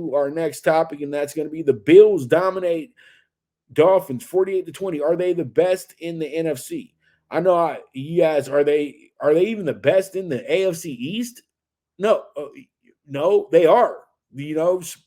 to our next topic, and that's going to be the Bills dominate Dolphins 48-20. Are they the best in the NFC? I know you guys are they even the best in the AFC East? No, no, they are.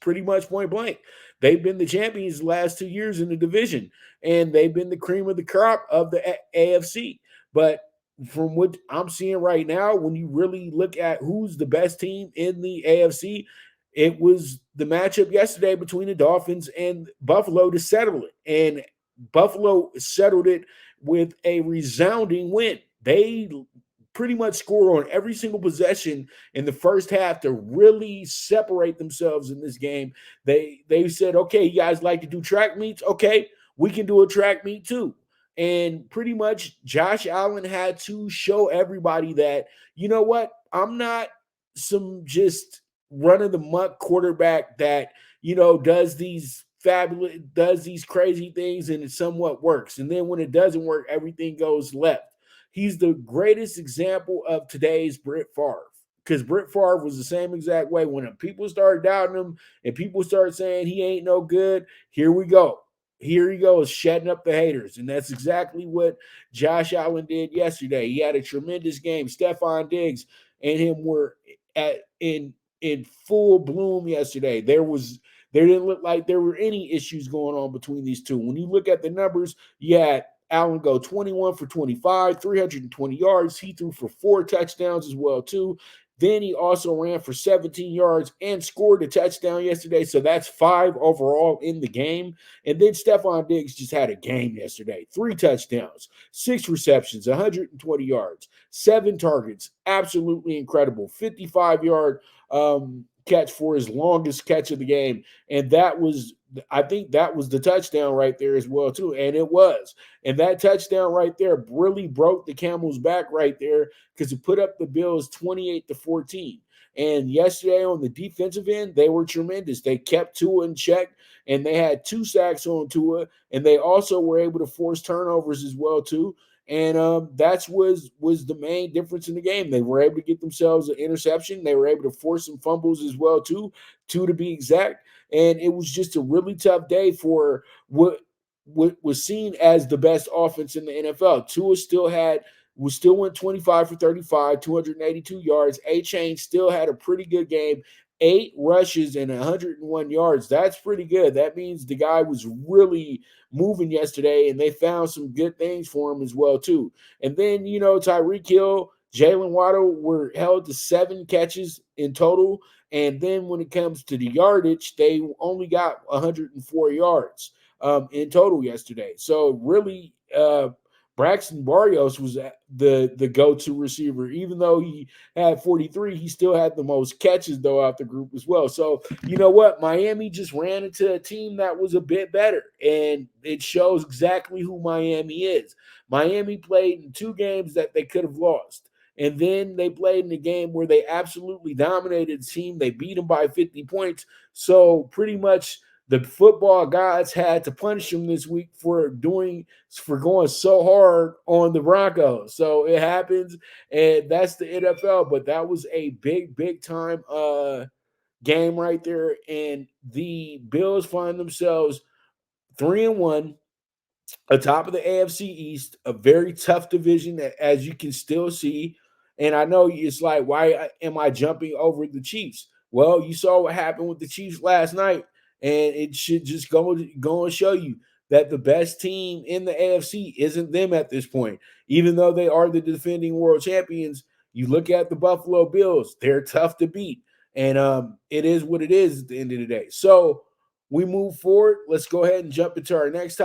Pretty much point blank. They've been the champions the last 2 years in the division, and they've been the cream of the crop of the AFC. But from what I'm seeing right now, when you really look at who's the best team in the AFC, it was the matchup yesterday between the Dolphins and Buffalo to settle it. And Buffalo settled it with a resounding win. They pretty much score on every single possession in the first half to really separate themselves in this game. They said, okay, you guys like to do track meets? Okay, we can do a track meet too. And pretty much Josh Allen had to show everybody that, you know what, I'm not some just run of the muck quarterback that, does these crazy things and it somewhat works. And then when it doesn't work, everything goes left. He's the greatest example of today's Brett Favre, because Brett Favre was the same exact way. When people started doubting him and people started saying he ain't no good, here we go. Here he goes, shedding up the haters. And that's exactly what Josh Allen did yesterday. He had a tremendous game. Stephon Diggs and him were in full bloom yesterday. There didn't look like there were any issues going on between these two. When you look at the numbers, you had Allen go 21 for 25, 320 yards. He threw for 4 touchdowns as well, too. Then he also ran for 17 yards and scored a touchdown yesterday. So that's 5 overall in the game. And then Stephon Diggs just had a game yesterday. 3 touchdowns, 6 receptions, 120 yards, 7 targets. Absolutely incredible. 55-yard catch for his longest catch of the game. And I think that was the touchdown right there as well, too. And it was. And that touchdown right there really broke the camel's back right there, because it put up the Bills 28-14. And yesterday on the defensive end, they were tremendous. They kept Tua in check, and they had 2 sacks on Tua, and they also were able to force turnovers as well, too. And that was the main difference in the game. They were able to get themselves an interception. They were able to force some fumbles as well, too, 2 to be exact. And it was just a really tough day for what was seen as the best offense in the NFL. Tua still went 25 for 35, 282 yards. A-Chain still had a pretty good game, 8 rushes and 101 yards. That's pretty good. That means the guy was really moving yesterday, and they found some good things for him as well, too. And then, Tyreek Hill, Jalen Waddle were held to 7 catches in total. And then when it comes to the yardage, they only got 104 yards in total yesterday. So really, Braxton Barrios was the go-to receiver. Even though he had 43, he still had the most catches, though, out the group as well. So, you know what? Miami just ran into a team that was a bit better, and it shows exactly who Miami is. Miami played in 2 games that they could have lost. And then they played in a game where they absolutely dominated the team. They beat them by 50 points. So pretty much the football gods had to punish them this week for going so hard on the Broncos. So it happens, and that's the NFL. But that was a big time game right there. And the Bills find themselves 3-1. Atop of the AFC East, a very tough division, as you can still see. And I know it's like, why am I jumping over the Chiefs? Well, you saw what happened with the Chiefs last night, and it should just go and show you that the best team in the AFC isn't them at this point. Even though they are the defending world champions, you look at the Buffalo Bills, they're tough to beat. And it is what it is at the end of the day. So we move forward. Let's go ahead and jump into our next topic.